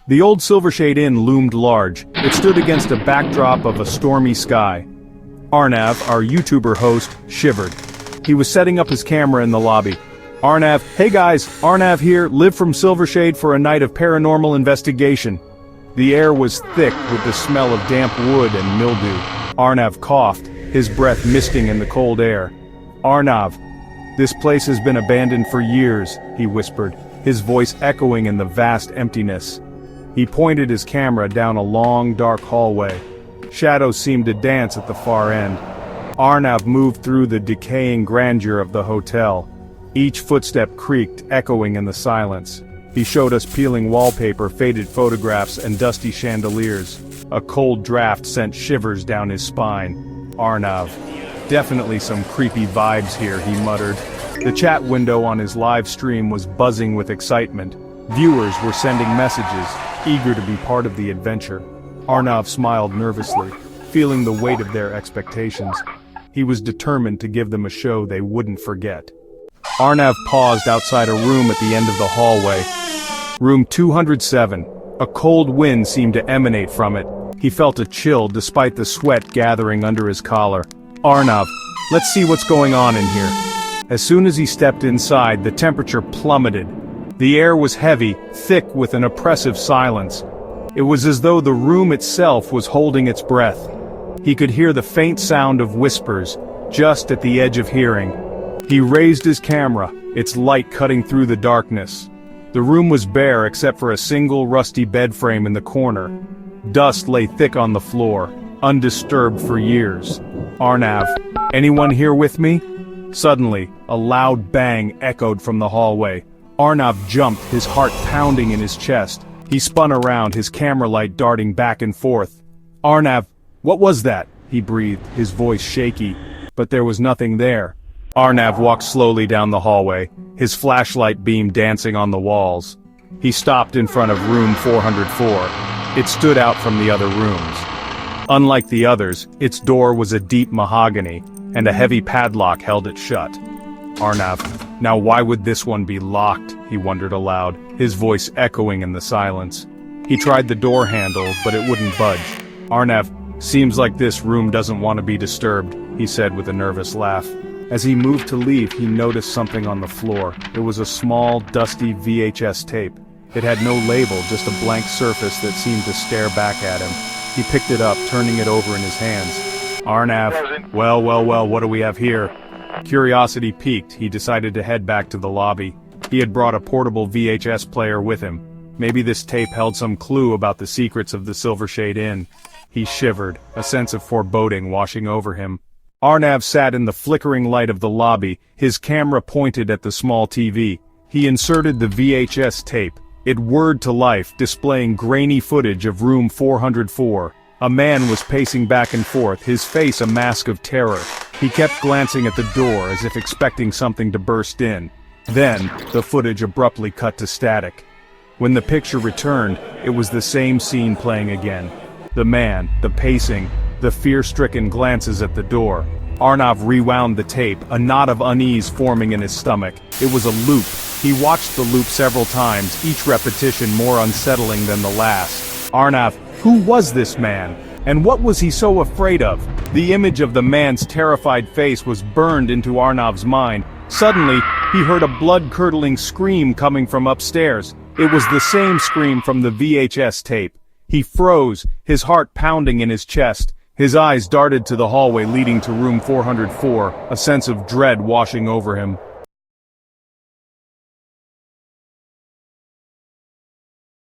The old Silvershade Inn loomed large. It stood against a backdrop of a stormy sky. Arnav, our YouTuber host, shivered. He was setting up his camera in the lobby. Arnav, hey guys, Arnav here, live from Silvershade for a night of paranormal investigation. The air was thick with the smell of damp wood and mildew. Arnav coughed, his breath misting in the cold air. Arnav, this place has been abandoned for years, he whispered, his voice echoing in the vast emptiness. He pointed his camera down a long, dark hallway. Shadows seemed to dance at the far end. Arnav moved through the decaying grandeur of the hotel. Each footstep creaked, echoing in the silence. He showed us peeling wallpaper, faded photographs, and dusty chandeliers. A cold draft sent shivers down his spine. Arnav. Definitely some creepy vibes here, he muttered. The chat window on his live stream was buzzing with excitement. Viewers were sending messages, eager to be part of the adventure. Arnav smiled nervously, feeling the weight of their expectations. He was determined to give them a show they wouldn't forget. Arnav paused outside a room at the end of the hallway. Room 207. A cold wind seemed to emanate from it. He felt a chill despite the sweat gathering under his collar. Arnav, let's see what's going on in here. As soon as he stepped inside, the temperature plummeted. The air was heavy, thick with an oppressive silence. It was as though the room itself was holding its breath. He could hear the faint sound of whispers, just at the edge of hearing. He raised his camera, its light cutting through the darkness. The room was bare except for a single rusty bed frame in the corner. Dust lay thick on the floor, undisturbed for years. Arnav, anyone here with me? Suddenly, a loud bang echoed from the hallway. Arnav jumped, his heart pounding in his chest. He spun around, his camera light darting back and forth. Arnav, what was that? He breathed, his voice shaky. But there was nothing there. Arnav walked slowly down the hallway, his flashlight beam dancing on the walls. He stopped in front of room 404. It stood out from the other rooms. Unlike the others, its door was a deep mahogany, and a heavy padlock held it shut. Arnav, now why would this one be locked? He wondered aloud, his voice echoing in the silence. He tried the door handle, but it wouldn't budge. Arnav, seems like this room doesn't want to be disturbed, he said with a nervous laugh. As he moved to leave, he noticed something on the floor. It was a small, dusty VHS tape. It had no label, just a blank surface that seemed to stare back at him. He picked it up, turning it over in his hands. Arnav, well, what do we have here? Curiosity piqued, he decided to head back to the lobby. He had brought a portable VHS player with him. Maybe this tape held some clue about the secrets of the Silvershade Inn. He shivered, a sense of foreboding washing over him. Arnav sat in the flickering light of the lobby, his camera pointed at the small TV. He inserted the VHS tape. It whirred to life, displaying grainy footage of room 404. A man was pacing back and forth, his face a mask of terror. He kept glancing at the door as if expecting something to burst in. Then, the footage abruptly cut to static. When the picture returned, it was the same scene playing again. The man, the pacing, the fear-stricken glances at the door. Arnav rewound the tape, a knot of unease forming in his stomach. It was a loop. He watched the loop several times, each repetition more unsettling than the last. Arnav, who was this man? And what was he so afraid of? The image of the man's terrified face was burned into Arnav's mind. Suddenly, he heard a blood-curdling scream coming from upstairs. It was the same scream from the VHS tape. He froze, his heart pounding in his chest. His eyes darted to the hallway leading to room 404, a sense of dread washing over him.